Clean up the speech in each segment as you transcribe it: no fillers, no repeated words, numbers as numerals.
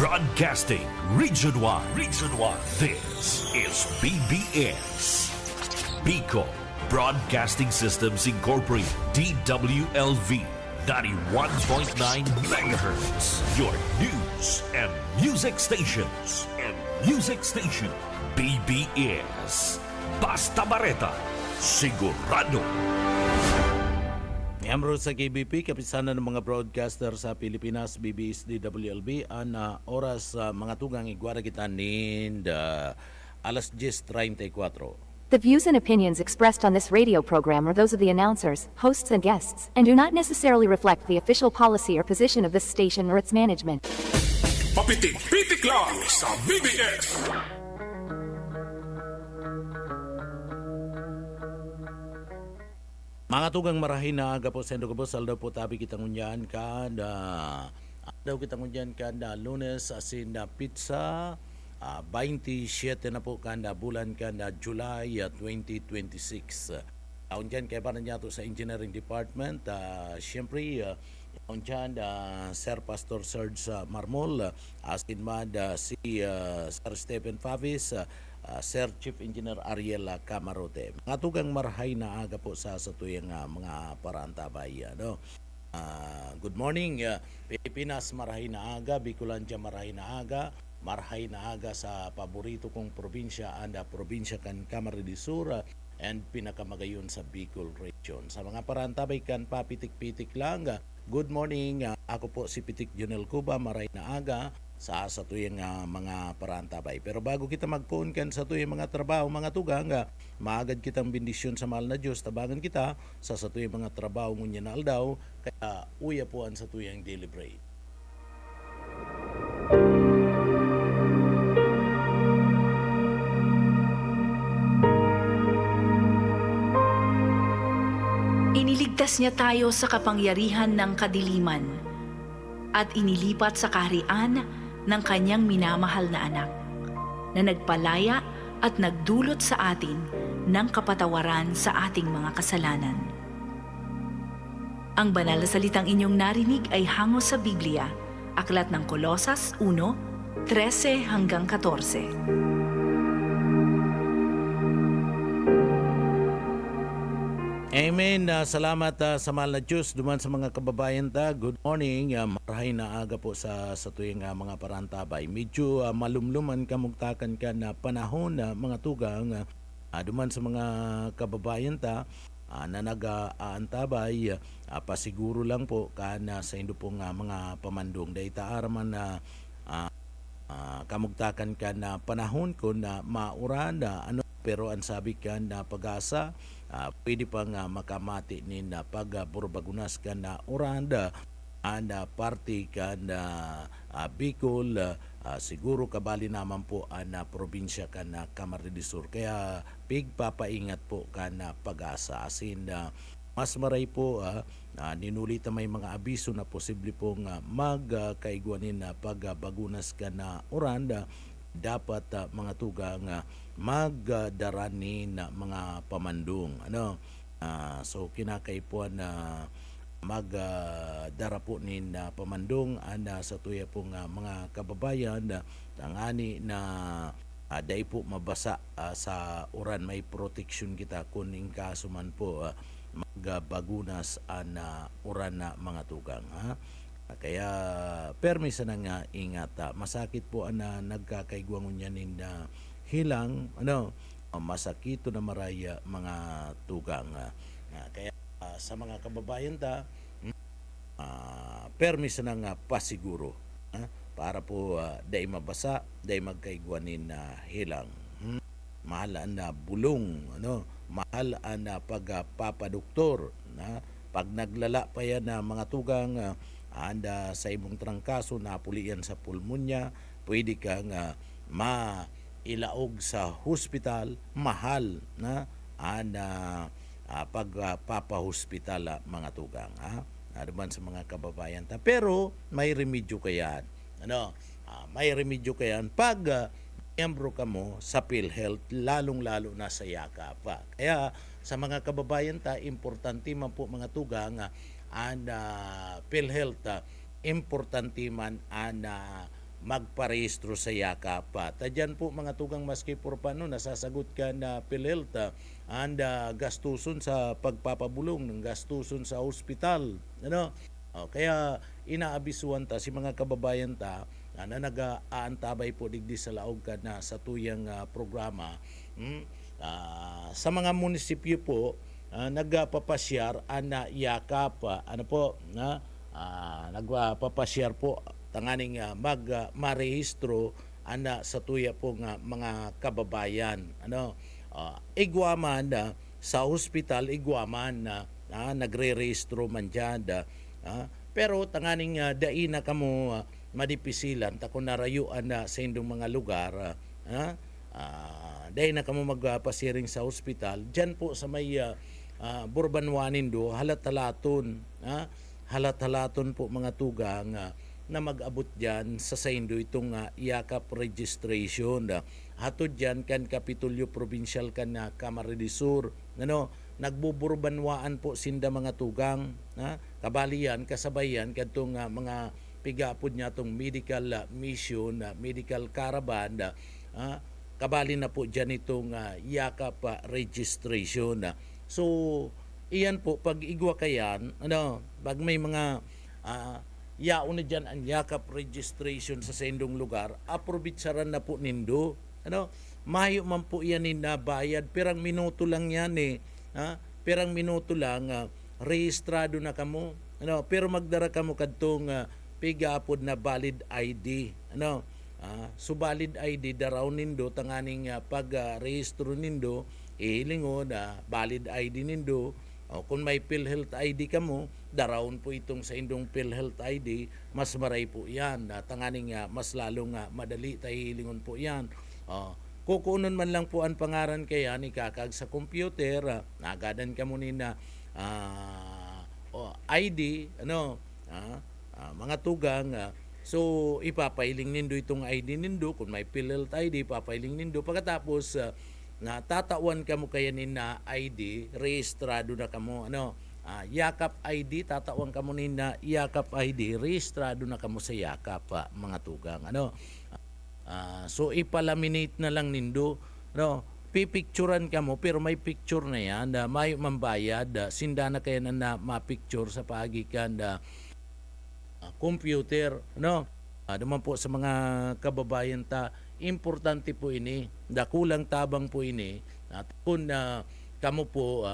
Broadcasting Region 1. Region 1. This is BBS. Bicol Broadcasting Systems Incorporated. DWLV. 91.9 megahertz. Your news and music stations. BBS. Basta Bareta. Sigurado. Miyembro sa KBP, kapisanan ng mga broadcaster sa Pilipinas, BBS, DWLB, ang oras mga tugang igwara kita alas 10:34. The views and opinions expressed on this radio program are those of the announcers, hosts, and guests, and do not necessarily reflect the official policy or position of this station or its management. Papitik-pitik lang sa BBS. Mga tugang marahin na aga po sa Indo Gabos, aldaw po tabi kitang unyan ka Lunes asin na pizza 27 na po kanda bulan kanda July 2026. Unyan kay para niya to sa Engineering Department, siyempre unyan Sir Pastor Serge Marmol, asin man si Sir Stephen Favis, Sir Chief Engineer Ariel Camarote. Mga tugang marahay na aga po sa tuyang mga parantabay. Good morning, Pilipinas marahay na aga, Bicolandia marahay na aga, marahay na aga sa paborito kong probinsya, probinsya kan Camarines Sur and pinakamagayon sa Bicol Region. Sa mga parantabay kan papitik-pitik lang, good morning, ako po si Pitik Junel Cuba, marahay na aga sa tuyang mga parantabay. Pero bago kita magpuon kan sa tuyang mga trabaho, mga tugang, maagad kitang bendisyon sa mahal na Diyos, tabangan kita sa tuyang mga trabaho ngunya na aldaw, kaya uya po sa tuyang daily bread. Iniligtas niya tayo sa kapangyarihan ng kadiliman at inilipat sa kaharian ng kanyang minamahal na anak, na nagpalaya at nagdulot sa atin ng kapatawaran sa ating mga kasalanan. Ang banal na salitang inyong narinig ay hango sa Biblia, Aklat ng Kolosas 1:13-14. Amen. Salamat sa mahal na Diyos. Duman sa mga kababayan ta. Good morning. Marahay na aga po sa tuyang mga parantabay. Medyo malumluman kamugtakan ka na panahon na mga tugang. Duman sa mga kababayan ta na nag-aantabay, pasiguro lang po kana sa indo pong mga pamandong. Dahil taaraman na kamugtakan ka na panahon ko na mauran na pero ang sabi ka na pag-asa, pwede pang makamati ni na pag-burbagunas ka na oranda, party ka na Bicol, siguro kabali naman po na probinsya ka na Camarines Sur. Kaya pigpapaingat po ka na pag-asa. Asin mas maray po ninulita may mga abiso na posible pong magkaigwanin na pagbagunas ka na oranda. Dapat mga tugang magdarani na mga pamandong. So kinakaipuan na magdara po ni na pamandong sa tuya pong mga kababayan ang ani na dahil po mabasa sa uran, may protection kita kuning kaso man po magbagunas na uran na mga tugang. Kaya permisa na nga ingat. Masakit po na nagkakaigwangon yan na hilang, masakito na maraya mga tugang. Kaya sa mga kababayan ta, permisa na nga pasiguro para po dahil mabasa, dahil magkaigwanin na hilang. Mahal na bulong, mahal na pagpapaduktor, pag naglala pa yan na mga tugang, sa imong trangkaso napulian sa pulmonya, pwede kang mailaog sa hospital, mahal na pagpapahospital mga tugang. Naman sa mga kababayan ta. Pero may remedyo kayan. May remedyo kayan pag miyembro ka mo sa PhilHealth, lalong-lalo na sa yakap. Kaya sa mga kababayan ta, importante man po mga tugang PhilHealth, importante man magparehistro sa yakap. Tadyan po mga tugang maski por paano nasasagot ka na PhilHealth and gastuson sa pagpapabulong ng gastuson sa ospital. Ano? Kaya inaabisuan ta si mga kababayan ta na nag-aantabay po digdi sa laog ka na sa tuyang programa. Sa mga munisipyo po nagpapasyar ana yakap nagpapasyar po tanganing marehistro ana sa tuya po nga mga kababayan. Igwaman sa hospital igwaman nagre-rehistro man dyan pero tanganing daina kamo madipisilan ta kung narayuan na sa indong mga lugar dahil na kamo magpasiring sa hospital dyan po sa may Burbanwanin do halat-halaton po mga tugang na mag-abot dyan sa saindo itong yakap registration. Hatod dyan kan Kapitulyo Provincial kan Kamara de Sur. Nagbuburbanwaan po sinda mga tugang. Kabalian, kasabayan, kadtong mga pigapod niya itong medical mission, medical caravan. Kabali na po dyan itong yakap registration. So, iyan po, pag igwa kayan, pag may mga yaon na dyan ang yakap registration sa sendong lugar, aprobitsaran na po nindo. Mayo man po yan na bayad, pirang minuto lang yan pirang minuto lang, rehistrado na kamo. Pero magdara kamo kadtong pigapod na valid ID. So valid ID daraw nindo, tanganing pag-rehistro nindo, ilingo na valid ID nindo. Kung may PhilHealth ID ka mo, darawon po itong sa indong PhilHealth ID, mas maray po yan. Tanganing mas lalong madali tayo hilingon po yan. Kukunon man lang po ang pangaran kaya ni kakag sa computer, nagadan ka mo na ID, mga tugang. So, ipapailing nindo itong ID nindo. Kung may PhilHealth ID, ipapailing nindo. Pagkatapos, na tatawan ka mo kaya ni na ID, rehistrado na ka mo. Yakap ID, tatawan ka mo ni na yakap ID, rehistrado na ka mo sa yakap, mga tugang. So, ipalaminate na lang nindo. Pipicturan ka mo, pero may picture na yan, may mambayad, sinda na kaya na mapicture sa pagikan computer. Naman po sa mga kababayan ta, importante po ini, dakulang tabang po ini, at kung kamo po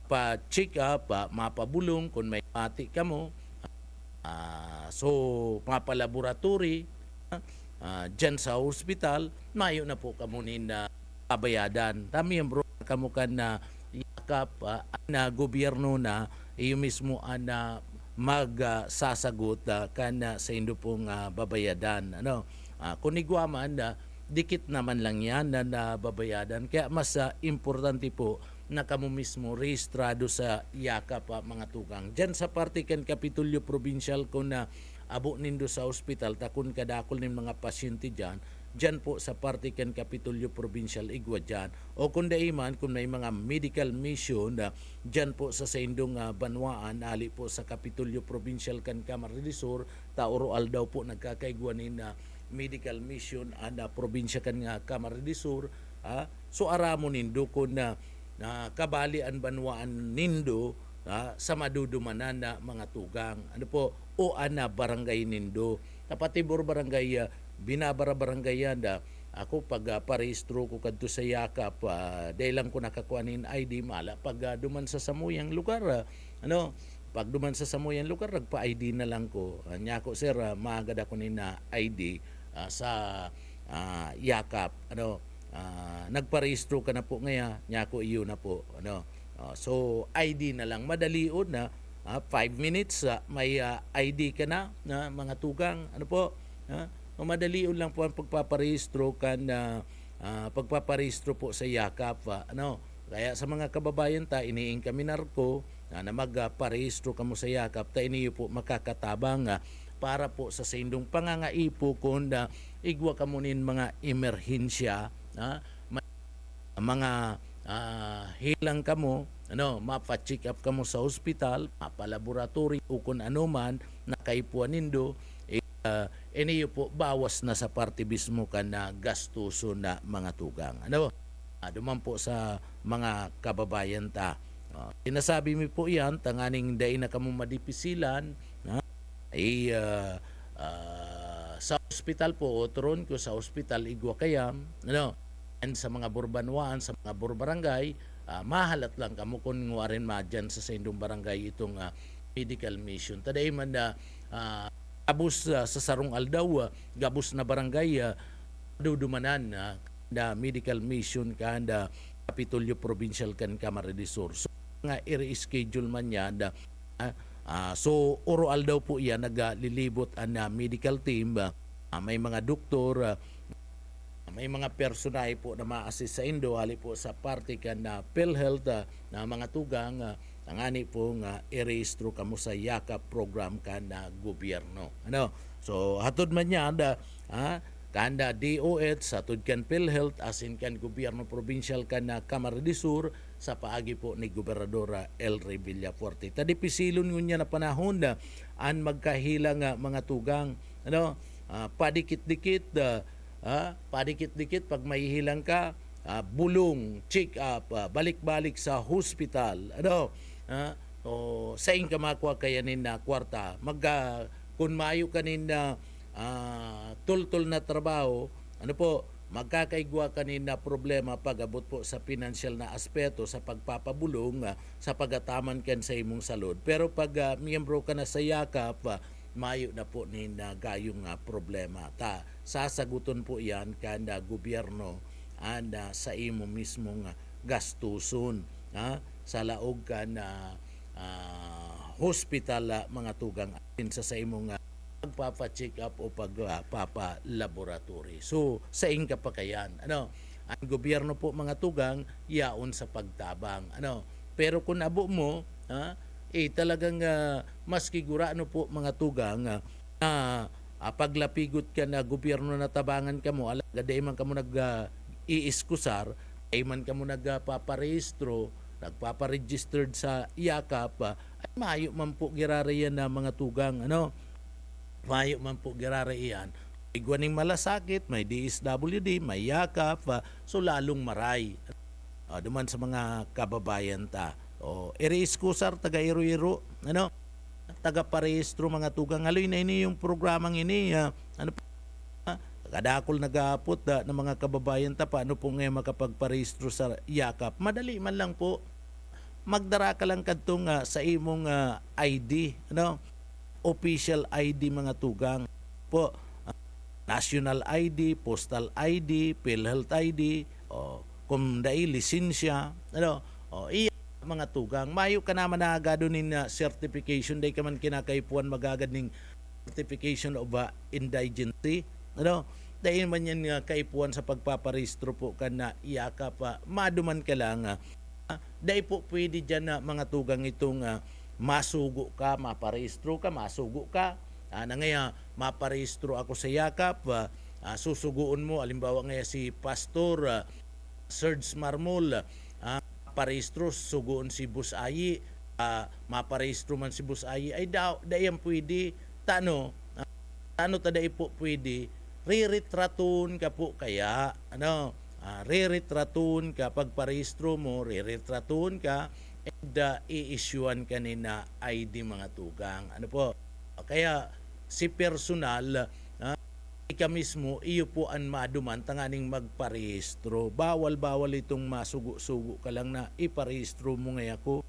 pa-check up, mapabulong, kung may mati kamo, so mapalaboratory, dyan sa hospital, mayo na po kamo na pabayadan. Miyembro kamo kan na yakap na gobyerno na, iyo mismo na magsasagot kan sa indo pong babayadan. Kung igwaman, dikit naman lang yan na babayadan. Kaya mas importante po na kamo mismo rehistrado sa yakap, mga tugang. Diyan sa partikan Kapitulyo Provincial kung na abo nindo sa ospital, takun kadakol ng mga pasyente dyan po sa partikan Kapitulyo Provincial igwa dyan. O kung daiman, kung may mga medical mission dyan po sa Saindong Banwaan, ali po sa Kapitulyo Provincial kan Kamara de Sur, taoroal daw po nagkakaigwanin na medical mission ana probinsya kan nga Kamara de Sur. So aramo nindo kung na kabalian Banwaan nindo sa madudumanan na mga tugang. O ana barangay nindo. Tapatibor barangay, binabara barangay yan ako pag parehistro ko kadto sa yakap, dahil lang ko nakakuanin ID mala pag duman sa samuyang lugar. Pag duman sa samuyang lugar, nagpa-ID na lang ko. Nya ko, sir, maagad ako ni na ID sa yakap. Nagparehistro ka na po ngaya, nya ko iyo na po. So ID na lang, madaliod na 5 minutes may ID ka na, mga tugang. Madaliod lang po ang pagpaparehistro kan pagpaparehistro po sa yakap. Kaya sa mga kababayan ta, iniing kami narko na magparehistro kamo sa yakap, ta iniyo po makakatabang para po sa sindong pangangaipo kung igwa kamo nin mga emerhensya, mga hilang kamo, mapa-check up kamo sa hospital, mapa-laboratory o kung ano man nakaipuan nindo, iniyo po bawas na sa parte mismo ka na gastuso na mga tugang. Ano? Duman po sa mga kababayan ta. Sinasabi mi po yan, tanganing day na kamo madipisilan, ay sa ospital po, otron ko sa ospital igwa kayam, ano? And sa mga burbanwaan, sa mga burbarangay, mahalat lang kamo kung nguwarin madyan sa indong barangay itong medical mission. Taday man na gabus sa sarong aldaw, gabus na barangay, dudumanan na medical mission kanda Kapitolyo Provincial kan Camarines Sur. So nga i-reschedule man yan so oral daw po yan naglilibot ang medical team, may mga doktor, may mga personay po na ma-assist sa Indo hali po sa parte kan na PhilHealth na mga tugang angani po nga i-rehistro kamo sa yakap program kan na gobyerno. Ano? So hatod man yan kanda DOH sa tudkan PhilHealth asin kan gobyerno provincial kan na Camarines Sur sa paagi po ni Gobernadora Elry Villafuerte. Tadi pisilon ngunya na panahon an magkahilang mga tugang, ano, padikit-dikit pag may hilang ka, bulong, check up, balik-balik sa hospital, ano, sa ing kamakwa kayanin na kwarta, kung mayo kanin na tultol na trabaho, ano po, magkakaigwa kanina problema pag-abot po sa financial na aspeto sa pagpapabulong sa pagataman kan sa imong salud. Pero pag miyembro ka na sa yakap, mayo na po ni gayong problema. Sasaguton po yan kanda gobyerno sa imo mismong gastuson sa laog ka na hospital mga tugang sa imong pagpapa-check up o pagpapa-laboratory. So, sa inka pa kayan. Ano? Ang gobyerno po mga tugang, yaon sa pagtabang. Ano? Pero kung abo mo, talagang maski gurano po mga tugang, paglapigot ka na gobyerno na tabangan ka mo, alaga day man ka mo nag-iiskusar, ay man ka mo nagpaparehistro, nagpaparegistered sa yakap, ay mayo man po girarayan na mga tugang. Ano? Mayo man po giraraiyan. Igwaning malasakit, may DSWD, may yakap, so lalong maray. Duman sa mga kababayan ta. Iri-iskusar, taga-iro-iro, ano? Taga-parehistro mga tugang. Haloy na ini yung programang ini. Kadakol nag-aapot ng mga kababayan ta. Paano po ngayon makapagparehistro sa yakap? Madali man lang po. Magdara ka lang kadtong sa imong ID, ano? Official ID mga tugang po, national ID, postal ID, PhilHealth ID, kung dahil lisensya, ano, iya mga tugang, mayo ka naman na agad nin certification, dahil ka man kinakaipuan magagad ning certification of indigency, ano, dahil man yan kaipuan sa pagpaparehistro po ka na iyaka pa, maduman ka lang, dahil po pwede dyan na mga tugang itong masugo ka, maparehistro ka, masugo ka. Ngaya, maparehistro ako sa yakap, susuguon mo, alimbawa ngaya si Pastor Serge Marmol, maparehistro, suguon si Bus Ayi, maparehistro man si Bus Ayi, ay dayan pwede, tano taday po pwede, re-retraton ka po kaya, ano, re-retraton ka, pagparehistro mo, re-retraton ka, and i-issuean kanina ID mga tugang. Ano po? Kaya si personal, ika mismo, iyo po ang maduman tanganing magparehistro. Bawal-bawal itong masugo-sugo ka lang na iparehistro mo ngayon ko.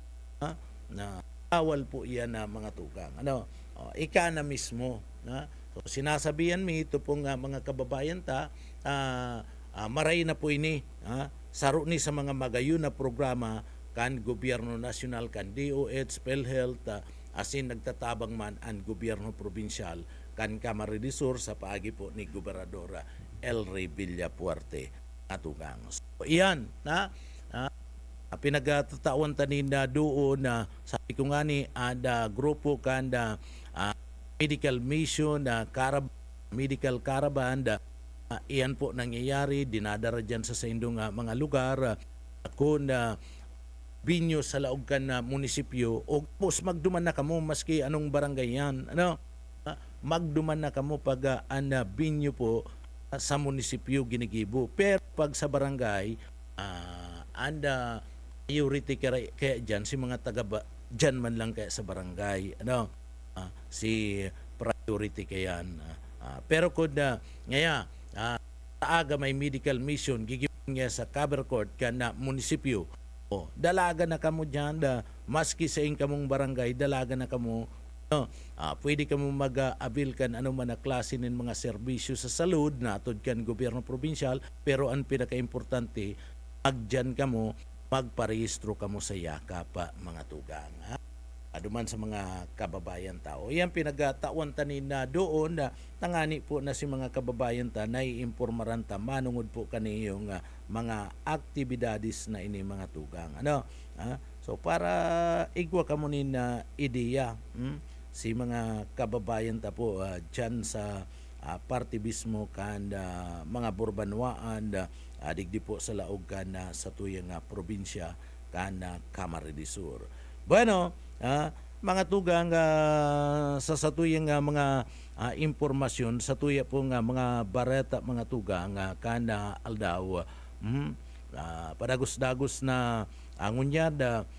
Na bawal po iyan na mga tugang. Ano? Ika na mismo. So, sinasabihan mi ito pong mga kababayan ta, maray na po ini. Saro ni sa mga magayon na programa kan gobyerno nasyonal, kan DOH, PhilHealth, asin nagtatabang man ang gobyerno provincial, kan Camarines Sur sa paagi po ni Gobernadora Elry Villafuerte atugang. So, iyan, pinagtatawan tanin na doon na sabi ko nga ni, ada grupo kan medical mission, medical caravan, iyan po nangyayari, dinadara dyan sa indong mga lugar, kung binyo sa laog kan na munisipyo o pos magduman na kamo maski anong barangay yan, ano, magduman na kamo pag binyo po sa munisipyo ginigibo. Pero pag sa barangay, anda priority kaya dyan si mga dyan man lang kaya sa barangay. Si priority kayan. Pero kung taaga may medical mission, gigibin niya sa cover court ka na munisipyo, dalaga na kamo dyan, maski sa kamong barangay, dalaga na kamo, pwede kamo mag-abil kan ano man na klase ng mga serbisyo sa salud na atod kan gobyerno probinsyal, pero ang pinaka-importante, magdyan kamo, magparehistro kamo sa yakap mga tugang. Aduman sa mga kababayan tao. Yan pinagtawan tanin na doon na tangani po na si mga kababayan ta na iimpormaran ta manungod po kaniyong mga aktibidades na ini mga tugang. So para igwa ka mo na ideya si mga kababayan ta po dyan sa partibismo kan mga burbanwaan digdi po sa laog kan sa tuyang probinsya kan Camarines Sur. Bueno, mga tugang sa satuyang mga impormasyon sa tuya po nga mga bareta mga tugang kana aldaw padagos-dagos na ngunyad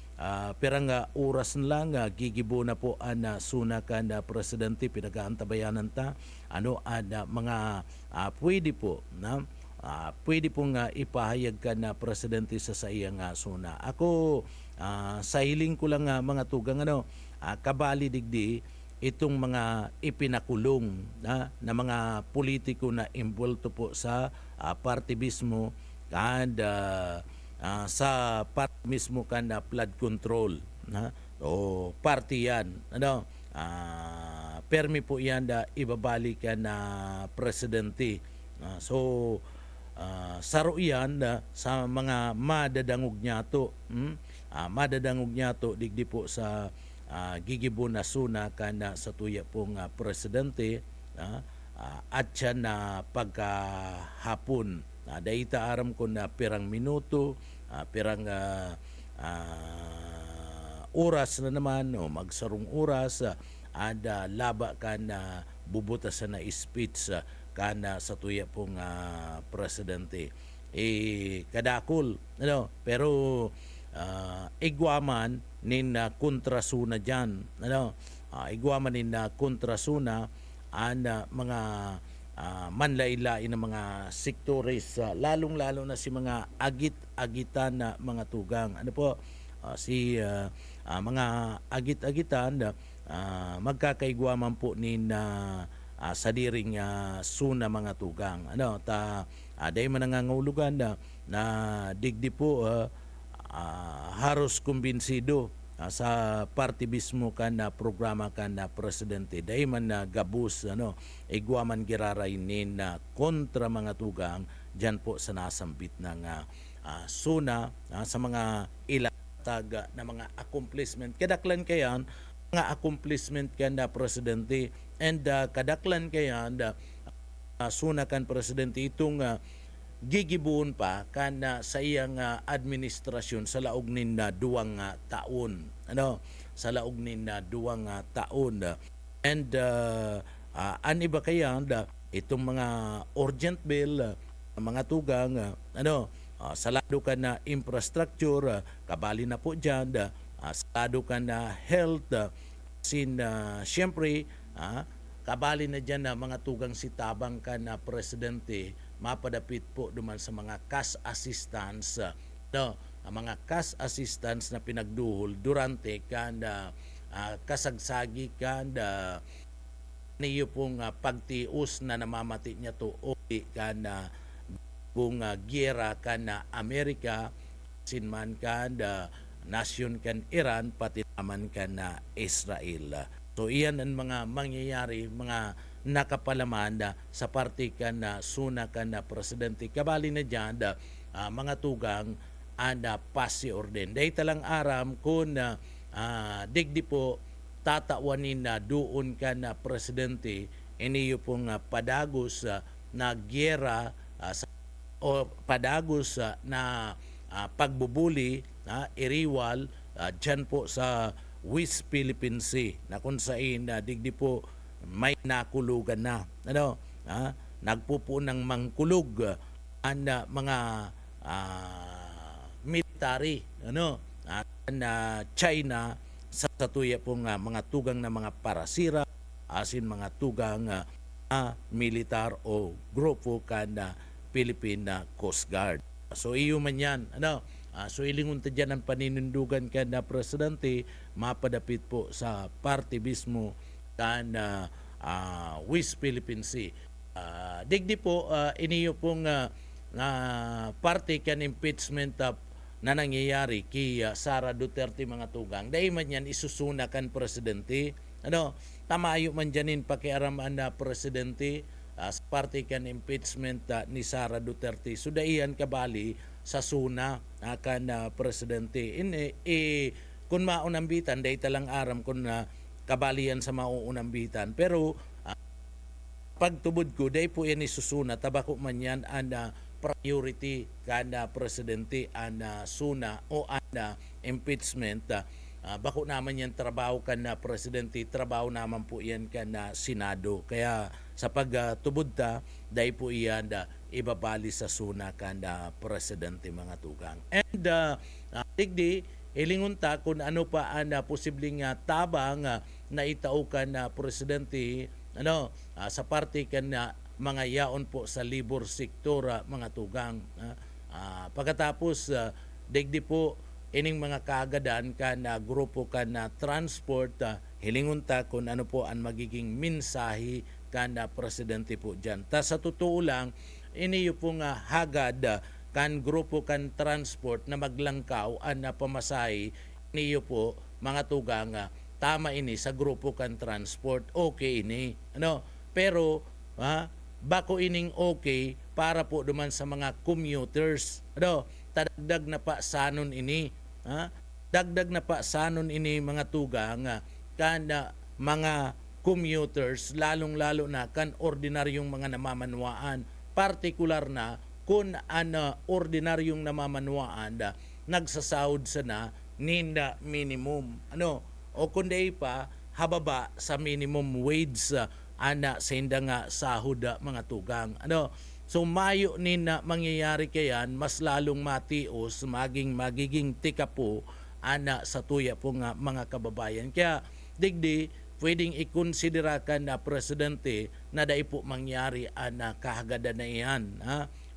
perang oras lang gigibo na po ana suna kana presidente pinagaantabayanan ta mga pwede po na pwede pong ipahayag ka na presidente sa iyang suna. Ako sa hiling ko lang mga tugang kabali digdi itong mga ipinakulong na mga politiko na involved po sa partibismo and sa part mismo kan flood control o party yan permi po yan ibabalikan na presidente saro yan sa mga madadangog nyato madadangog nyato digdi po sa gigibo na suna kana sa tuya pong presidente at siya na pagkahapon daita aram ko na pirang minuto pirang oras na naman o magsarong oras ada laba ka na bubutasan na speech kana sa tuya pong presidente kadakol pero igwaman nin kontrasuna dyan igwaman nin kontrasuna mga manlailai na mga sektores lalong-lalo na si mga agit-agitan na mga tugang mga agit-agitan magkakaigwaman po nin sa diring suna mga tugang day man nangangulugan na digdi po haros kumbinsido sa partibismo kan na programa kan na presidente day man na gabus igwaman girarainin na kontra mga tugang dyan po sa nasambit ng suna sa mga ilatag na mga accomplishment kadaklan kayan mga accomplishment kan na presidente and kadaklan kayan suna kan presidente itong gigibuon pa kana sa iyang administrasyon sa laog nin na 2 taon sa laog nin na 2 taon and ani ba kaya itong mga urgent bill mga tugang salado ka na infrastructure kabali na po dyan salado ka na health siyempre kabali na dyan na mga tugang sitabang ka na presidente mapadapit po duman sa mga cash assistance ang mga cash assistance na pinagduhol durante kanda kasagsagi kanda niyo pong pagtius na namamati niya to uli kanda kung giyera kana Amerika sinman kanda nasyon kan Iran pati naman kana Israel. So iyan ang mga mangyayari, mga nakapalaman sa parte ka na suna ka na presidente. Kabali na dyan, mga tugang pasi orden. Dahil talang aram kung digdi po tatawanin na doon ka na presidente, iniyo pong padagos na gyera o padagos na pagbubuli, iriwal dyan po sa West Philippine Sea na kung saan digdi po may nakulugan na. Nagpupo ng mangkulog ang mga military na China sa satuya pong mga tugang na mga parasira asin mga tugang militar o grupo kan Philippine Coast Guard. So iyo man yan. So ilingon ta dyan ang paninindugan kan na presidente mapadapit po sa party mismo kan West Philippine Sea. Digdi po iniyo pong party kan impeachment na nangyayari kay Sara Duterte mga tugang. Dahil man yan isusunakan presidente. Tamayo man dyanin pakiaraman na presidente sa party kan impeachment ni Sara Duterte. So daihan kabali sa suna kan presidente. Kung maunambitan, dahil talang aram kung kabalian sa maunambitan. Pero pagtubod ko, dahil po yan isusuna, tabako man yan ang priority kana presidente ana suna o ana impeachment bako naman yan trabaho kana presidente, trabaho naman po yan kana senado, kaya sa pagtubod ta dahil po iyan ibabali sa suna kana presidente mga tugang. And tigdi ilingon ta kung ano pa ang posibleng tabang na itaukan na presidente sa parte kana mga yaon po sa labor sector mga tugang. Pagkatapos digdi po ining mga kaagadan ka na grupo ka na transport hilingon ta kung ano po ang magiging mensahe ka na presidente po dyan. Sa totoo lang iniyo pong hagad kan grupo kan transport na maglangkaw ang pamasahe iniyo po mga tugang tama ini sa grupo kan transport okay ini pero bako ining okay para po duman sa mga commuters. Tadagdag na pa sanon ini. Dagdag na pa sanon ini mga tugang kana mga commuters lalong-lalo na kan ordinaryong mga namamanwaan. Partikular na kung ordinaryong namamanwaan nagsasahod sana ninda minimum. O kundi pa hababa sa minimum wage ana sa hinda nga sahod mga tugang. So mayo ni na mangyayari kayan mas lalong matios magiging tika po ana sa tuya po nga mga kababayan. Kaya digdi pwedeng ikonsidera ka na presidente na dai po mangyari ana kahagadan na iyan.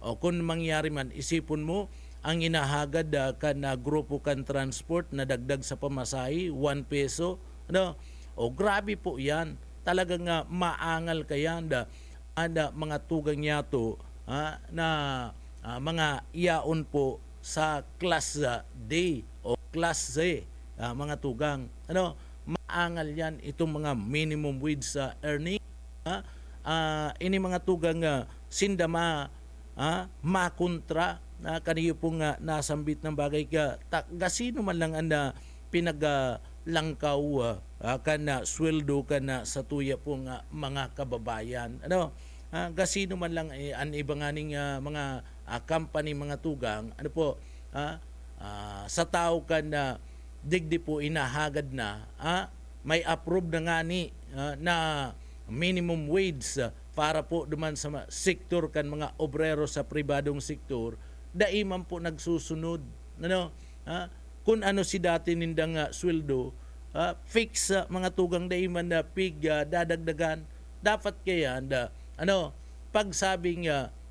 O kung mangyari man isipon mo ang inahagad ka na grupo kan transport na dagdag sa pamasahe 1 peso. O grabe po yan. Talagang maangal kayan ada mga tugang yato na mga yaon po sa class D o class Z mga tugang. Maangal yan itong mga minimum wage earning. Ini mga tugang sindama makontra kaniyo pong nasambit ng bagay ka gasino man lang ang pinaglalangkaw kana sweldo kana sa tuya pong mga kababayan. Gasino man lang ang ibang aning mga company mga tugang sa tao kana digdi po inahagad na may approve na ngani na minimum wage para po duman sa sektor kan mga obrero sa pribadong sektor daiman po nagsusunod. Kung ano si dati nindang sweldo fix mga tugang daiman na pig dadagdagan dapat kaya pagsabing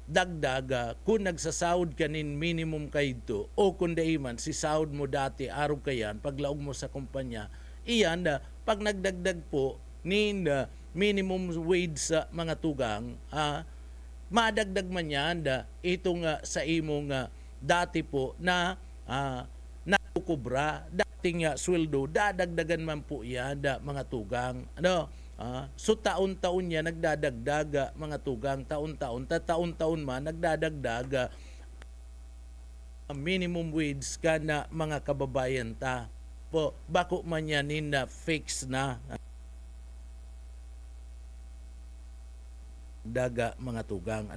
dagdag kung nagsasahod ka nin minimum kayto o kung daiman si sahod mo dati araw kayan paglaog mo sa kumpanya iyan pag nagdagdag po nin minimum wage sa mga tugang madagdag man yan itong sa imong dati po na nakukubra dating sweldo dadagdagan man po yan mga tugang. So taon-taon yan nagdadagdag mga tugang taon-taon man nagdadagdag minimum wage ka na mga kababayan ta po bako man yan na fix na daga mga tugang.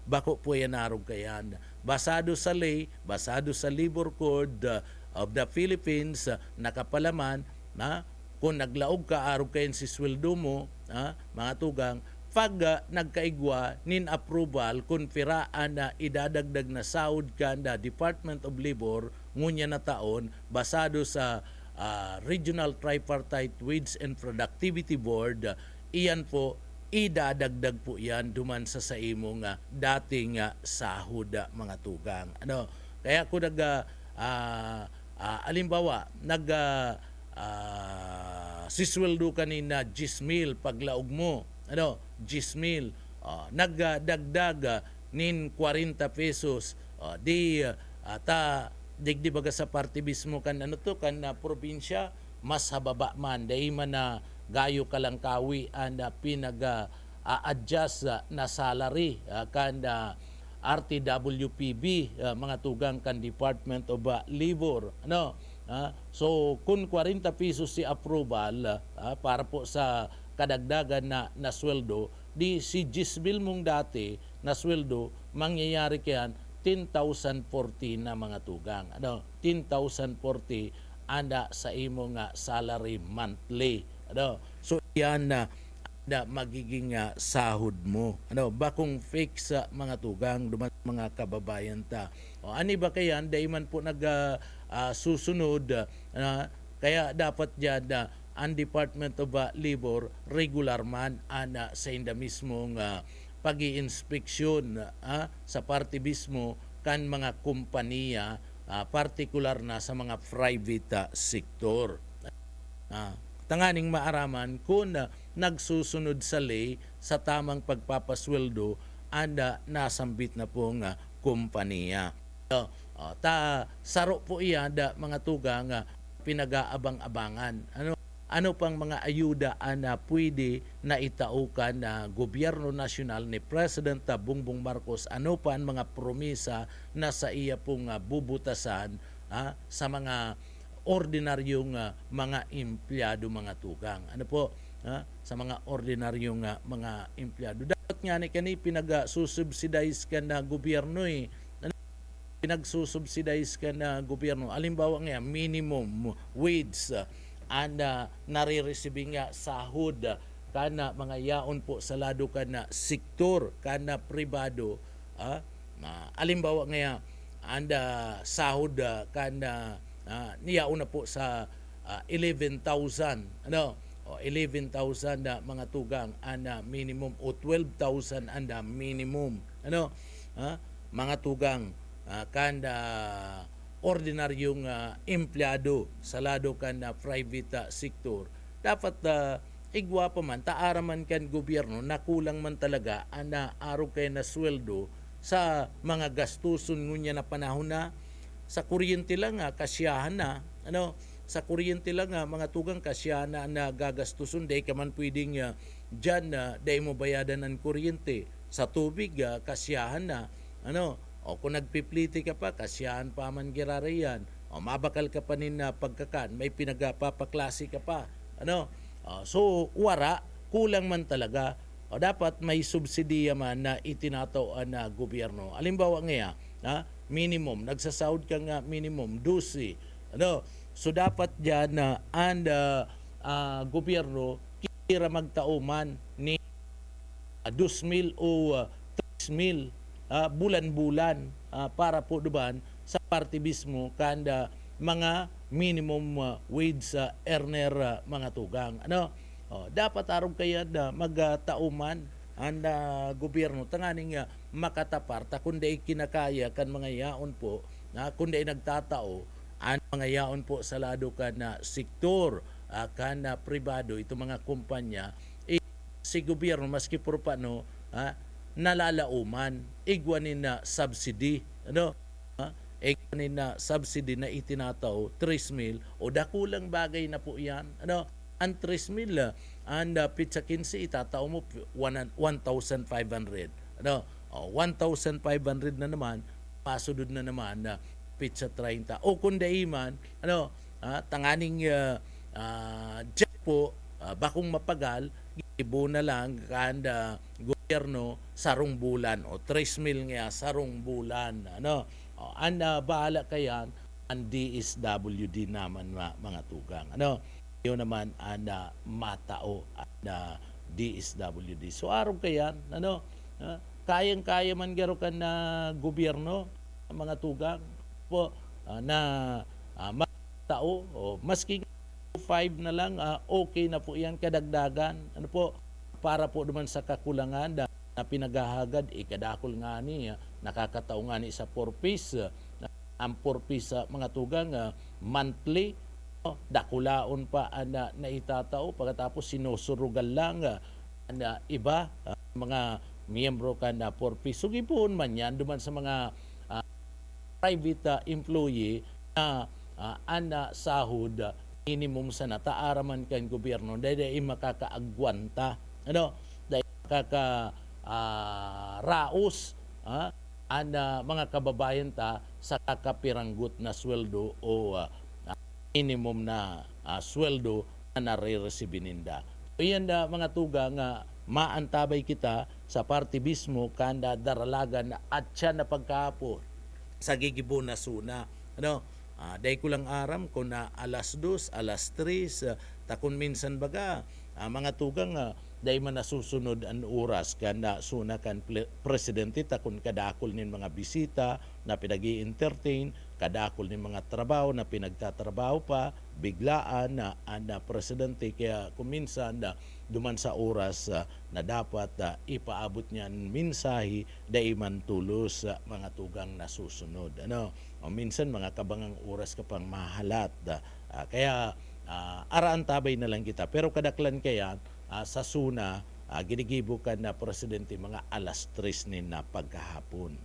Bako po yan narog kayan. Basado sa ley, basado sa Labor Code of the Philippines, nakapalaman na kung naglaog ka arog kayan si sweldo mo, mga tugang, pag nagkaigwa nin approval kung piraan na idadagdag na sahod kanda Department of Labor ngunya na taon basado sa Regional Tripartite Wage and Productivity Board, iyan po idadagdag po yan duman sa imong dating sahod mga tugang. Kaya kung alimbawa sisweldo kanina 10,000 paglaog mo, 10,000, nagdagdag nin 40 pesos, digdi baga sa party mismo kan probinsya mas hababa man dahil man na gayo kalangkawi ang pinag-adjust na salary kan RTWPB, mga tugang kan Department of Labor. So kung 40 pesos si approval para po sa kadagdagan na sweldo, di si 10,000 mong dati na sweldo, mangyayari kayan 10,040 na mga tugang. 10,040 anda sa imong salary monthly. So yan na magiging sahod mo. Bakong fix sa mga tugang duman mga kababayan ta. Ani ba kayan dahil man po susunod, kaya dapat dyan ang Department of Labor regular man sa inda mismong pag-i-inspeksyon sa parte mismo kan mga kumpanya, partikular na sa mga private sector. Tanganing maaraman kung nagsusunod sa ley sa tamang pagpapasweldo anda nasambit na pong kumpanya. Saro po iyan mga tugang pinag-aabang-abangan. Ano pang mga ayuda na pwede na itaukan na gobyerno nasyonal ni President Bongbong Marcos? Ano pa ang mga promisa na sa iya pong bubutasan sa mga ordinaryong mga empleyado mga tugang? Ano po? Sa mga ordinaryong mga empleyado. Dapat nga ni kani pinag-susubsidize ka na gobyerno pinagsusubsidize ka na gobyerno. Alimbawa nga, minimum wage nare-receive nga sahod kana mga yaon po sa lado kana sektor kana pribado. Alimbawa nga, sahod kana niyaon na po sa 11,000. 11,000 mga tugang minimum o 12,000 minimum. Mga tugang ordinaryong empleyado sa lado kan private sector, dapat igwa pa man, taaraman kan gobyerno na kulang man talaga araw kay na sweldo sa mga gastuson ngunya na panahon na sa kuryente lang kasyahan na. Sa kuryente lang mga tugang kasyahan na gagastuson, day ka man pwedeng dyan day mo bayadan ang kuryente. Sa tubig kasyahan na. O kung nagpipliti ka pa, kasyahan pa man girarayan. O mabakal ka pa nin pagkakan, may pinagapapaklase ka pa. So wara, kulang man talaga. O dapat may subsidiya man na itinatawaan na gobyerno. Alimbawa nga, minimum, nagsasahod ka nga minimum, 12. So dapat dyan na gobyerno kira magtauman ni 2,000 o 3,000 bulan-bulan para po duban sa parte mismo kanda mga minimum wage earner mga tugang. Dapat arog kaya na magtauman ang gobyerno tanganing makataparta kundi kinakaya kan mga yaon po kundi nagtatao ang mga yaon po sa lado kan sektor kan pribado ito mga kumpanya si gobyerno maski por paano nalalauman igwanin na subsidy igwanin na subsidy na itinataw 3,000 o dakulang bagay na po yan ang 3,000 ang pizza 15 itatao mo 1,500 1,500 na naman pasudod na naman na pizza 30 o kundi man tanganing jet po bakong mapagal ibo na lang kanda gobyerno sarong bulan o 3,000 nga sarong bulan bahala kayan ang DSWD naman mga tugang yun naman matao DSWD. So araw kayan, kayang-kaya man garo kan na gobyerno, mga tugang po na mga tao, maski 5 na lang, okay na po yan kadagdagan. Para po naman sa kakulangan na pinagahagad, kadakol nga ni, nakakatao nga ni sa 4 piece. Ang 4 piece mga tugang monthly, dakulaon pa na itatao, pagkatapos sinusurugan lang na iba, mga miyembro ka na 4 piece. Sugipon man yan, duman sa mga private employee na ana sahod minimum sa nataaraman kan gobyerno dahil makakaagwanta dahil raos ana mga kababayan ta sa kakapiranggut na sweldo o minimum na sweldo na nare-receive ninda. So yan mga tuga nga maantabay kita sa partibismo kanda daralagan at siya na pagkapo sa gigibo na suna. Dahil ko lang aram kung na alas 2, alas 3, takon minsan baga, mga tugang dahil man nasusunod ang oras kanda suna kan presidente takon kadakol nin mga bisita na pinag-i-entertain, kadakol nin mga trabaho na pinagtatrabaho pa, biglaan na presidente kaya kung minsan duman sa oras na dapat ipaabot niyan minsahi dahil man tulos mga tugang nasusunod. Minsan mga kabangang oras ka pang mahalat. Kaya araan tabay na lang kita. Pero kadaklan kaya sa suna, ginigibukan na presidente mga alas 3 nin na pagkahapon.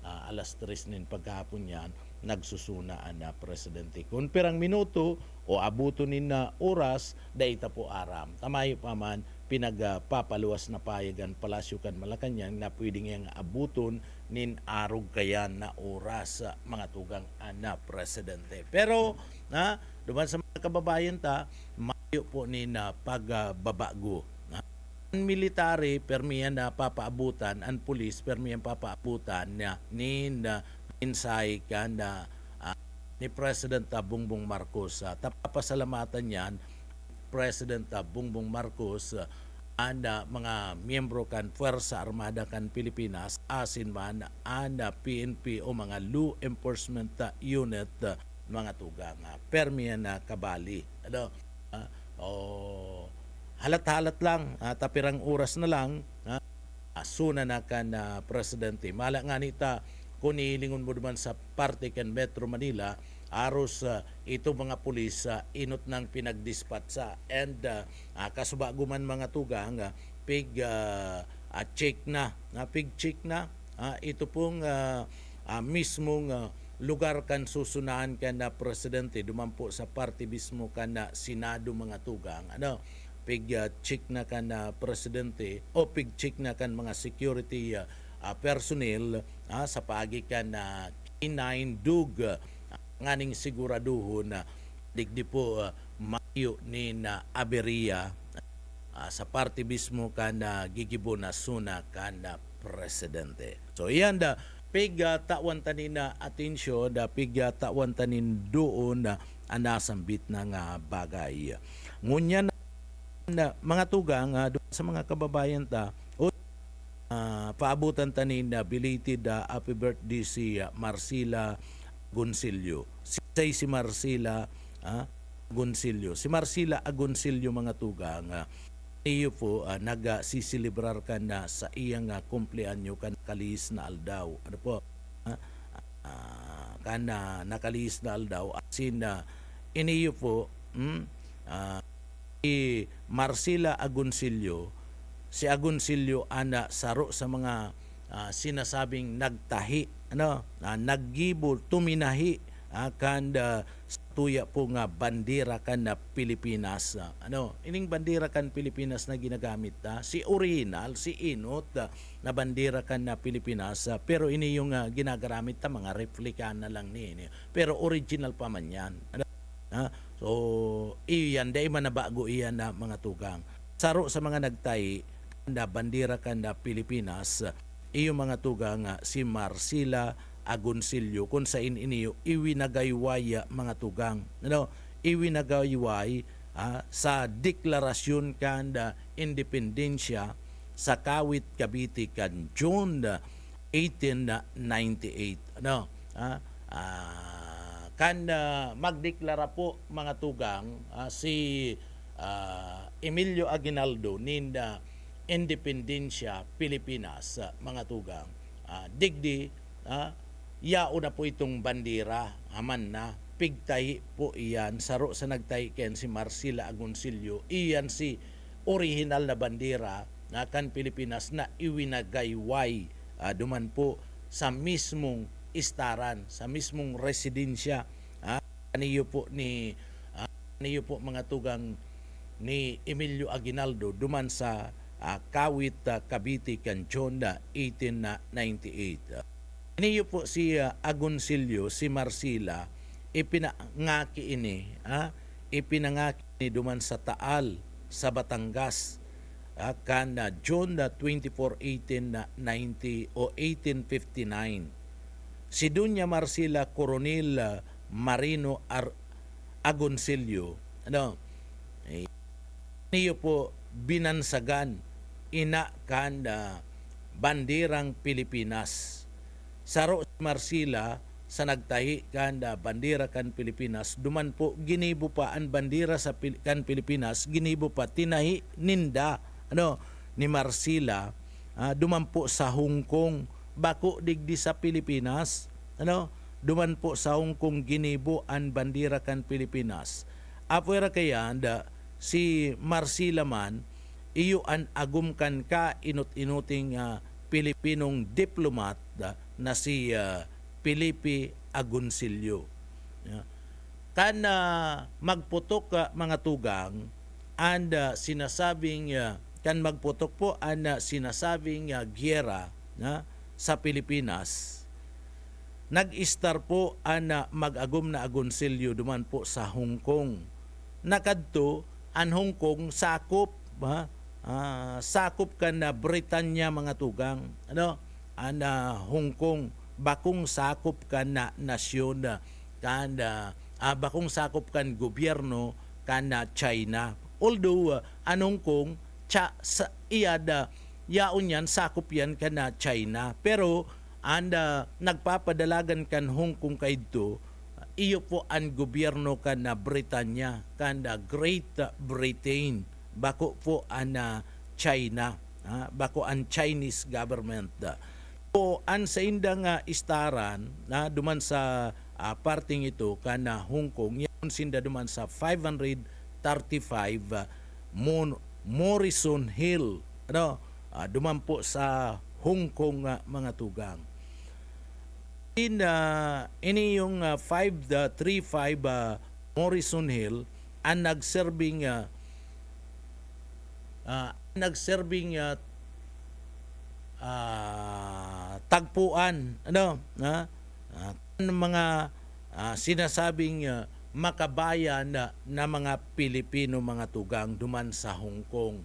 Alas 3 nin pagkahapon yan, nagsusunaan na presidente. Kung pirang minuto o abuto nin na oras, daita po aram. Tamayo pa man, pinagpapaluwas na payagan palasyo kan Malacanang na pwedeng yung abuton nin arog kayan na oras mga tugang na presidente. Pero duman sa mga kababayan ta, mayo po ni na pagbabago. Ang military permiyan na papaabutan, ang pulis permiyan papaabutan na insay ka na ni President Bongbong Marcos. Tapapasalamatan yan President Bongbong Marcos anda mga miyembro kan Puwersa Armada kan Pilipinas asin man anda PNP o mga law enforcement unit mga tugang permiyan na kabali. Halat-halat lang, tapirang oras na lang, suna na kan presidente. Mala nga nita, kung ilingon mo naman sa parte kan Metro Manila, aros ito mga pulis inot ng pinagdispatsa and kasubaguman mga tugang check na ito pong mismong lugar kan susunaan kan na presidente dumampo sa parte mismo kan na Senado mga tugang check na kan na presidente o check na kan mga security personnel sa pagikan na K9 dug nganing siguraduhon na digdi po mayo ni na aberia sa parte mismo kana gigibo na suna kana presidente. So iyan piga tawan tanin na atensyon piga tawan tanin doon na anasambit na nga bagay. Ngunya na mga tugang sa mga kababayan ta paabutan tanin na belated happy birthday si Marcila Agoncillo. Si Marcila Agoncillo. Si Marcila Agoncillo mga tugang iyo po nagsiselebrar ka na sa iyang kumpleanyo kan kalis na aldaw. Ano po? Kana nakalis na aldaw asin iniyo po si Marcila Agoncillo. Si Agoncillo ana saro sa mga sinasabing nagtahi naggibo tuminahi kanda tuya po nga bandera kan na Pilipinas. Ining bandera kan Pilipinas na ginagamit si original, si inot na bandera kan na Pilipinas pero ini yung ginagamit mga replika na lang ni pero original pa man yan. So iyan dai man na bago iyan na mga tugang. Saro sa mga nagtay na bandera kan na Pilipinas iyo mga tugang si Marcila Agoncillo kung sa iniyo iwinagayway mga tugang. Iwinagayway sa deklarasyon kanda independensya sa Kawit Cavite kan June 1898. Kanda magdeklara po mga tugang si Emilio Aguinaldo ninda independensya Pilipinas, mga tugang. Digdi yao na po itong bandera aman na pigtahi po iyan saro sa nagtahi ken si Marcela Agoncillo, iyan si original na bandera na kan Pilipinas na iwinagayway duman po sa mismong istaran, sa mismong residensya niyo po mga tugang ni Emilio Aguinaldo duman sa Kawit Cavite kan June 1898. Niyo po si Agoncillo, si Marcela ipinangaki ini duman sa Taal sa Batangas kan June 24, 1890 o 1859. Si Dunya Marcela Coronel Marino Agoncillo niyo po binansagan ina kan banderang Pilipinas. Saro si Marcela sa nagtahi kan bandera kan Pilipinas, duman po ginibo pa ang bandera sa kan Pilipinas, ginibo pa tinahi ninda ni Marcela duman po sa Hong Kong, bako digdi sa Pilipinas, duman po sa Hong Kong ginibo ang bandera kan Pilipinas. Apuera kaya si Marcela man iyo an agumkan ka inut-inuting Pilipinong diplomat na si Felipe Agoncillo. Kan magputok mga tugang and sinasabing kan magputok po ang sinasabing giyera sa Pilipinas. Nag-star po ang mag-agum na Agoncillo duman po sa Hong Kong. Nakadto ang Hong Kong sakop sakop kan na Britanya mga tugang. Ang Hong Kong bakong sakop kan na nasyon kan bakong sakop kan gobyerno kan na China. Although ang Hong Kong sa iyada yaon yan sakop yan kan na China, pero nagpapadalagan kan Hong Kong kaidto iyo po ang gobyerno kan na Britanya kan na Great Britain, bako po ang China, bako ang Chinese government. So an sa indang istaran duman sa parting ito kan na Hong Kong, yan sinda duman sa 535 Morrison Hill, duman po sa Hong Kong mga tugang. Ini yung 535 Morrison Hill ang nagserbing tagpuan mga sinasabing makabayan na mga Pilipino mga tugang duman sa Hong Kong.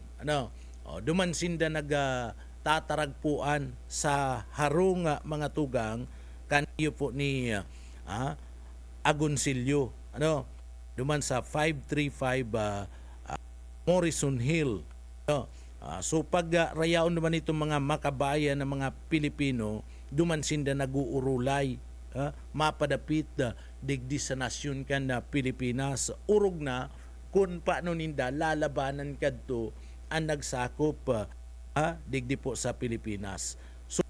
Duman sinda nagtataragpuan sa harong mga tugang kaniyo po ni Agoncillo, duman sa 535 Morrison Hill. So pag rayaon naman itong mga makabayan ng mga Pilipino, duman sinda naguurulay, mapadapit digdi sa nasyon kan na Pilipinas, urog na kung paano ninda lalabanan kadto ang nagsakop digdi po sa Pilipinas. So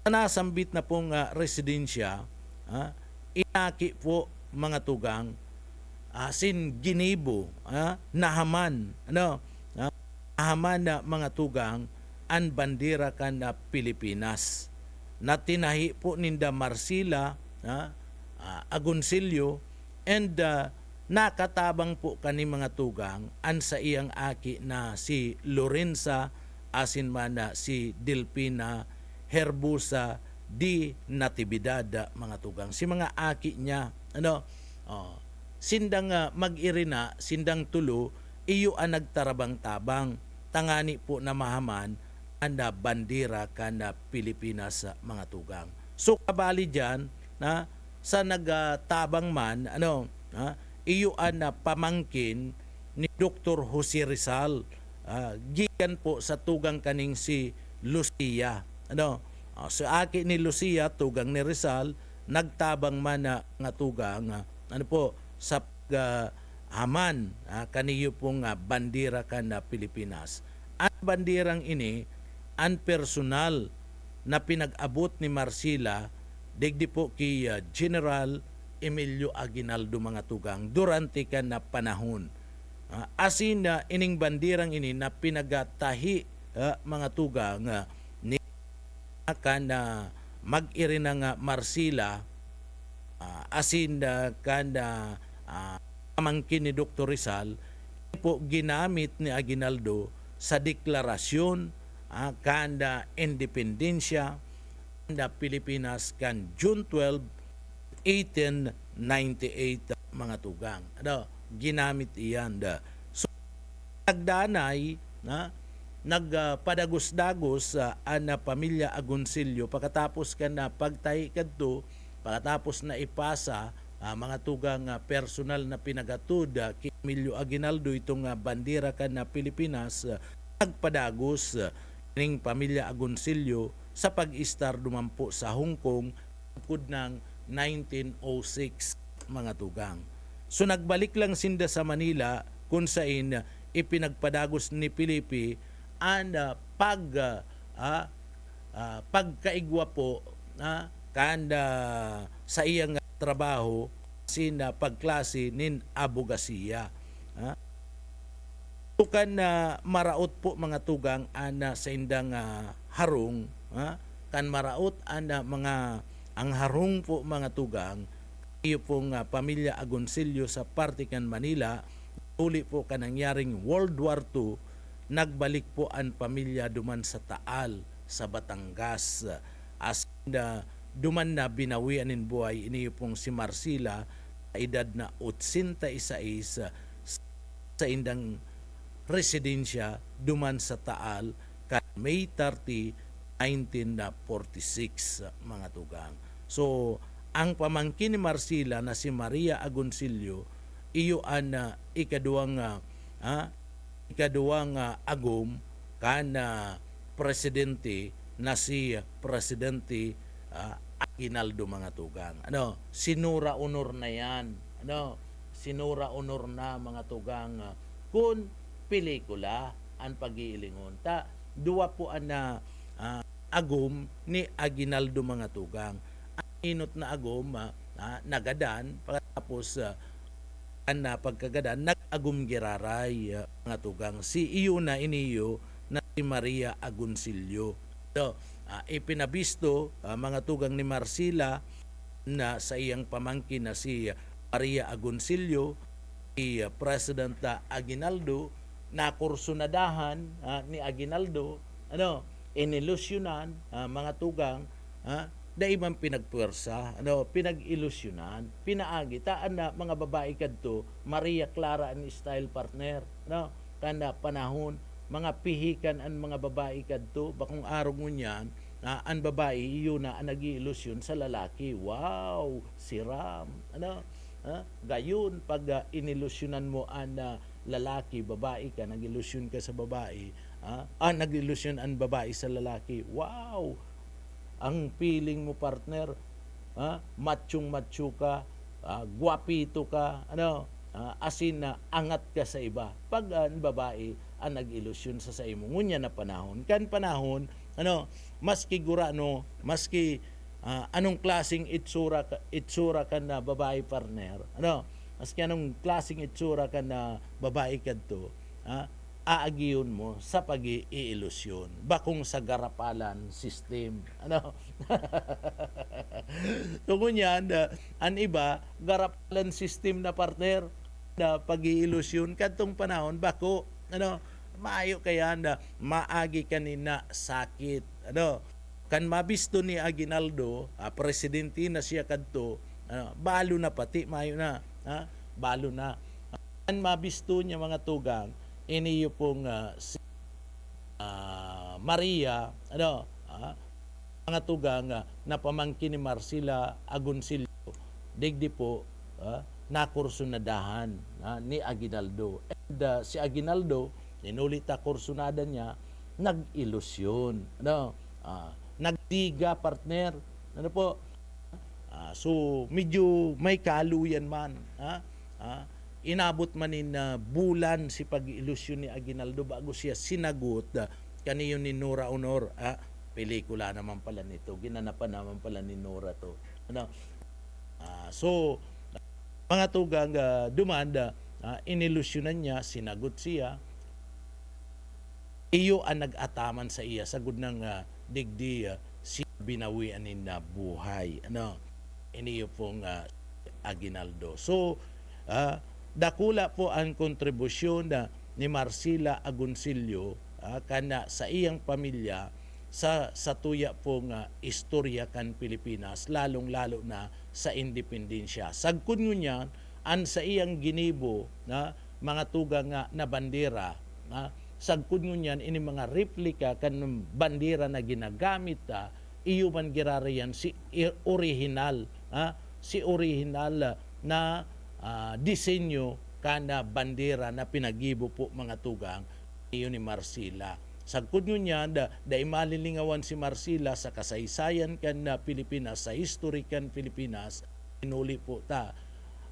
nasambit na pong residensya, inaki po mga tugang sin ginibo nahaman nahaman na mga tugang ang bandera kan na Pilipinas na tinahi po ninda Marcela Agoncillo, and nakatabang po kani mga tugang an sa iyang aki na si Lorenza asin man na si Delfina Herbusa di Natividad mga tugang. Si mga aki niya sindang mag-irina, sindang tulo, iyo ang nagtarabang-tabang tangani po na mahaman anda bandera kana Pilipinas mga tugang. So kabali diyan sa nagtabang man iyo ang pamangkin ni Dr. Jose Rizal. Gikan po sa tugang kaning si Lucia. Sa aki ni Lucia, tugang ni Rizal, nagtabang man na nga tugang sa haman kaniyo pong bandera kan na Pilipinas. Ang bandirang ini ang personal na pinag-abot ni Marcila digdi po kay General Emilio Aguinaldo mga tugang durante kan na panahon. Asin na ining bandirang ini na pinagatahi mga tugang ni kan na mag-iri na nga Marcila asin kan na pamangkin ni Dr. Rizal po ginamit ni Aguinaldo sa deklarasyon kanda independensya kanda Pilipinas kan June 12, 1898 mga tugang. Ginamit iyan. So, nagdanay nagpadagos-dagos ang pamilya Agoncillo pagkatapos na pagtahi kadto, pagkatapos na ipasa mga tugang personal na pinagatud kay Emilio Aguinaldo itong bandera kan na Pilipinas, nagpadagos ning pamilya Agoncillo sa pag-istar dumampo sa Hong Kong pud ng 1906 mga tugang. So nagbalik lang sinda sa Manila kung saan ipinagpadagos ni Pilipi ang pagkaigwa po kanda sa iyang trabaho sina pagklase nin abogasiya. Tukan na maraot po mga tugang ana sa indang harong kan maraot ana mga ang harong po mga tugang iyo pong pamilya Agoncillo sa parte kan Manila. Uli po kanangyaring World War II, nagbalik po ang pamilya duman sa Taal sa Batangas as duman na binawian in buhay iniyo pong si Marcila sa edad na 86 sa indang residensya duman sa Taal kan May 30, 1946 mga tugang. So ang pamangkin ni Marcila na si Maria Agoncillo iyo ang ikaduang agom kana presidente na si Presidente Aguinaldo mga tugang. Sinura honor na yan. Sinura honor na mga tugang kun pelikula ang pag-iilingon. Duwa po ang agom ni Aguinaldo mga tugang. Ang inot na agom nagadan pagkatapos pagkagadan nag-agum giraray mga tugang. Si iyo na iniyo na si Maria Agoncillo. Ipinabisto mga tugang ni Marcila na sa iyang pamangkin na si Maria Agoncillo, si President Aguinaldo, na kursunadahan ni Aguinaldo, inilusyonan mga tugang, daimang pinagpuwersa, pinag-ilusyonan, pinaagita na mga babae kadto, Maria Clara ang style partner, kanda panahon, mga pihikan ang mga babae kadto, bakong araw mo niyan, ang babae, iyo na ang nag-iilusyon sa lalaki. Wow! Siram! Gayon, pag inilusyonan mo ang lalaki, babae ka, nag-ilusyon ka sa babae, nag-ilusyon ang babae sa lalaki. Wow! Ang feeling mo partner, matsyong-matsyo ka, guwapito ka, asin na angat ka sa iba. Pag ang babae ang nag-ilusyon sa imo ngunya na panahon, kan panahon, maski gurano, maski anong klaseng itsura ka na babae partner, maski anong klaseng itsura ka na babae kadto, aagiyon mo sa pag-iilusyon bakong sa garapalan system. Tungon yan, ang iba garapalan system na partner na pag-iilusyon kadtong panahon bako maayo kaya na maagi kanina sakit. Kan mabisto ni Aguinaldo, presidente na siya kadto, balo na pati maayo na, balo na. Kan mabisto niya mga tugang, iniyo pong si Maria, mga tugang na pamangkin ni Marcila Agoncillo, digdi po nakursunadahan ni Aguinaldo. And si Aguinaldo, inulita kursunada niya, nag-ilusyon. Nagtiga, partner. Ano po? So, medyo may kaluyan man. Inabot man bulan si pag-ilusyon ni Aguinaldo bago siya sinagot kaniyo ni Nora Honor. Pelikula naman pala nito. Ginanapan naman pala ni Nora to. So, mga tugang dumanda, inilusyonan niya, sinagot siya. Iyo ang nag-ataman sa iya, sagod ng digdi siya binawian na buhay. Iniyo pong Aguinaldo. So, dakula po ang kontribusyon ni Marcila Agoncillo kana sa iyang pamilya sa tuya pong istorya kan Pilipinas, lalong-lalo na sa independensya. Sagkod nyo niyan, an sa iyang ginibo mga tugang na bandera, sagkod nyo niyan, ini mga replika kan bandera na ginagamit, iyo man girarayan si original, si original na disenyo kana bandera na pinagibo po mga tugang, iyo ni Marcila. Sagkod nyo niya, da imalilingawan si Marcila sa kasaysayan kan na Pilipinas, sa history kan Pilipinas, inuli po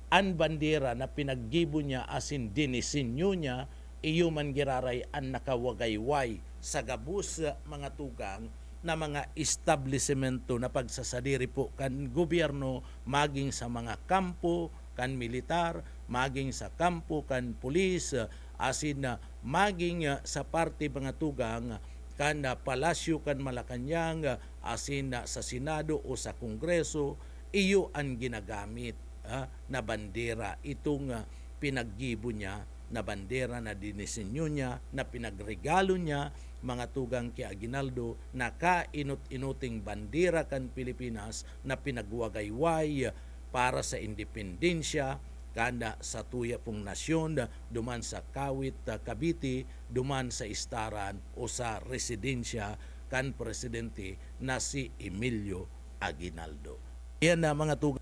an bandera na pinaggibo niya asin dinisenyo niya, iyo man giraray an nakawagayway sa gabus mga tugang na mga establishmento na pagsasadiri po kan gobyerno, maging sa mga kampo kan militar, maging sa kampo kan pulis, asin na maging sa parte mga tugang kan palasyo kan Malacañang, asin na sa Senado o sa Kongreso, iyo ang ginagamit na bandera. Itong pinaggibo niya na bandera na dinisenyo niya, na pinagregalo niya mga tugang kay Aguinaldo, na kainot-inuting bandera kan Pilipinas na pinagwagayway para sa independensya kanda sa tuya pong nasyon, duman sa Kawit, Cavite, duman sa Istaran o sa residensya kan presidente na si Emilio Aguinaldo. Yan na mga tugang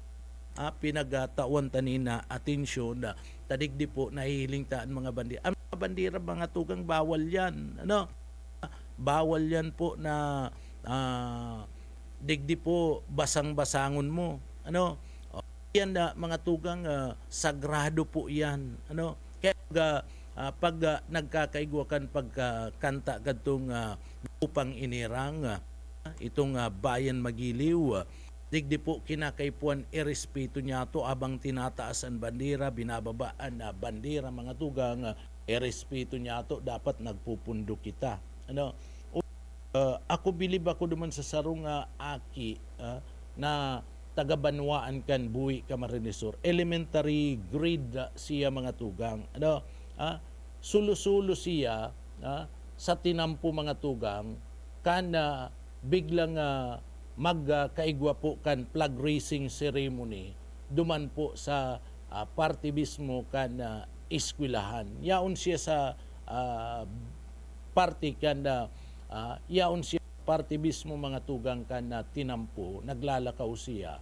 pinagtawan tanina atensyon na tadigdi po nahihiling taan mga bandera. Ang mga bandera mga tugang bawal yan. Bawal yan po na digdi po basang-basangon mo. Yan na mga tugang sagrado po yan. Kaya pag nagkakaigwakan pagkanta kadtong upang inirang itong bayan Magiliw, digdi po kinakaipuan irespeto niya to abang tinataas ang bandera, binababaan na bandera mga tugang, irespeto niya to, dapat nagpupundo kita. Ako bilib ako duman sa sarong aki na taga-Banwaan kan Buhi Camarinesor. Elementary grade siya mga tugang. Sulo-sulo siya sa tinampo mga tugang kana biglang magkaigwa po kan flag raising ceremony duman po sa partibismo kan eskwelahan. Yaon siya sa party kan yaon siya partibismo mga tugang kan tinampo, naglalakaw siya.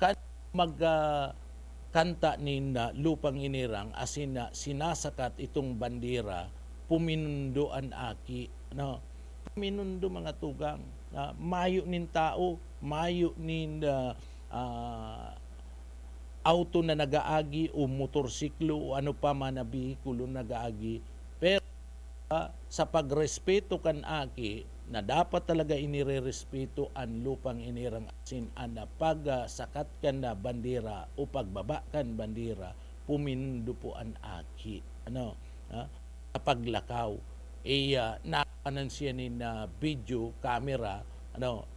Kan magkanta ni lupang inirang asin na sinasakat itong bandera, puminundoan aki. Puminundo mga tugang. Mayo nin tao, mayo nin auto na nagaagi o motorsiklo o ano pa man na bihikulo nagaagi. Pero sa pagrespeto kan aki, na dapat talaga inirerespeto ang lupang inirang asin na pagsakat kan na bandera o pagbaba kan bandera, puminundo po ang aki. Sa paglakaw, nakanan siya ni video camera,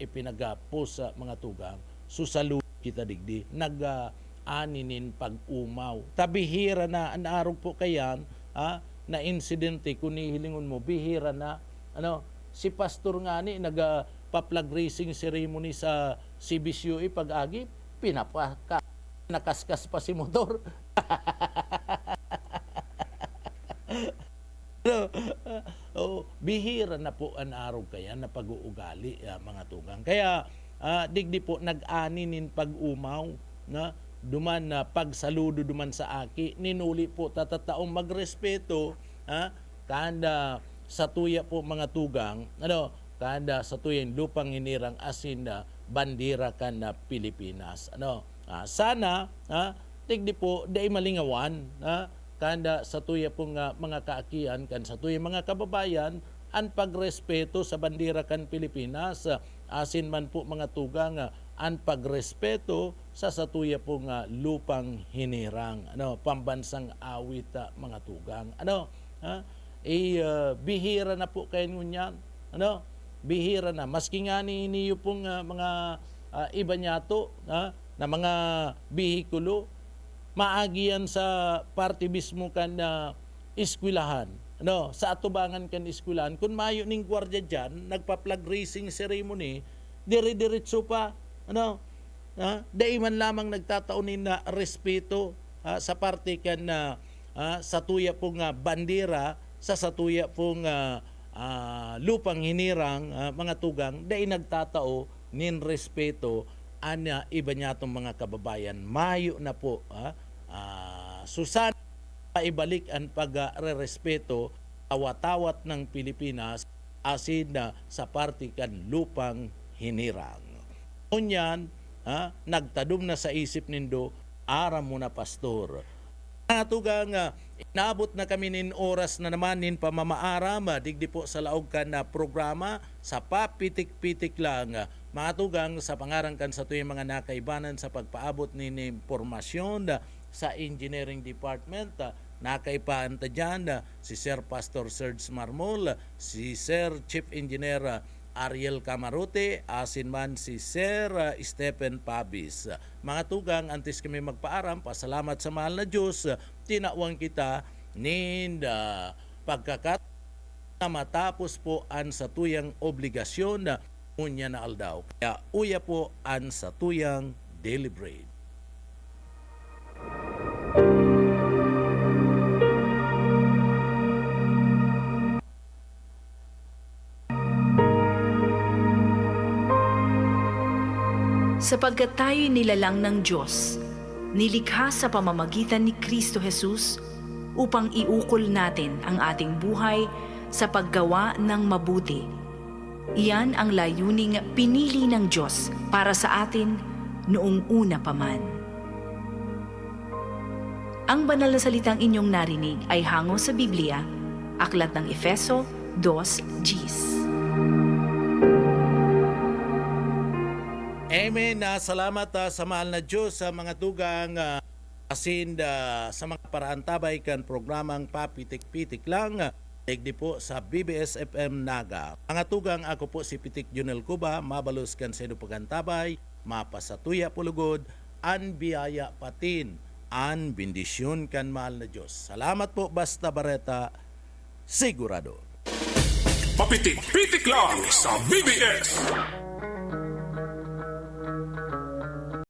ipinagapost sa mga tugang, susalo kita digdi, nag-aninin pag-umaw. Tabihira na, ang araw po kayan, na insidente, kung nihilingon mo, bihira na, si pastor nga ni, nag-pa-flag raising ceremony sa CBCUE pag-agi, nakaskas pa si motor. Bihira na po ang araw kaya na pag-uugali mga tugang. Kaya digdi po nag-aninin pag-umaw na duman na pagsaludo duman sa aki, ninuli po tatataong magrespeto, kanda sa tuya po mga tugang, kanda sa tuyang lupang hinirang asin na bandera kan na Pilipinas. Sana, tigdi po, day malingawan, kanda sa tuya po mga kaakian, kan sa tuya mga kababayan, ang pagrespeto sa bandera kan Pilipinas, asin man po mga tugang, ang pagrespeto sa satuya po lupang hinirang, pambansang awit mga tugang. Bihira na po kayo ngunyan, bihira na. Maski nga niyo pong mga iba nyato na mga bihikulo, maagian sa party mismo kan iskwilahan. Sa atubangan kan iskwilahan, kung mayo ning gwardiya dyan, nagpa-flag raising ceremony, dire-diretso pa, daiman lamang nagtataunin na respeto sa parte kan sa tuya pong bandera, sa tuya pong lupang hinirang mga tugang, dai nagtatao nin respeto anya iba niya itong mga kababayan. Mayo na po, susan paibalik ang pagre-respeto awat-awat ng Pilipinas asin na sa parte kan lupang hinirang. Kunyan, nagtadum na sa isip nindo, aram mo na pastor. Tugang inabot na kami nin oras na naman nin pamamaaram, digdi po sa laog kan na programa, sa papitik-pitik lang. Mga tugang sa pangarangkan sa tuyong mga nakaibanan sa pagpaabot nin impormasyon sa Engineering Department, nakaipaan ta dyan si Sir Pastor Serge Marmol, si Sir Chief Engineer Ariel Camarote, asin man si Sir Stephen Pabis. Mga tugang, antes kami magpaaram, pasalamat sa mahal na Diyos, tinawang kita nin pagkakat na matapos po an sa tuyang obligasyon na unya na aldaw. Kaya uya po an sa tuyang daily bread. Sapagkat tayo'y nilalang ng Diyos, nilikha sa pamamagitan ni Kristo Jesus upang iukol natin ang ating buhay sa paggawa ng mabuti. Iyan ang layuning pinili ng Diyos para sa atin noong una pa man. Ang banal na salitang inyong narinig ay hango sa Biblia, Aklat ng Efeso 2:10. Amen. Salamat sa mahal na Diyos sa mga tugang asin sa mga paraantabay kan programang Papitik-Pitik lang. Digdi po sa BBS FM Naga. Mga tugang, ako po si Pitik Junel Cuba, mabalos kan sa pagantabay, mapasatuya pulugod, an biyaya patin, an bendisyon kan mahal na Diyos. Salamat po, Basta Bareta, sigurado. Papitik-pitik lang sa BBS.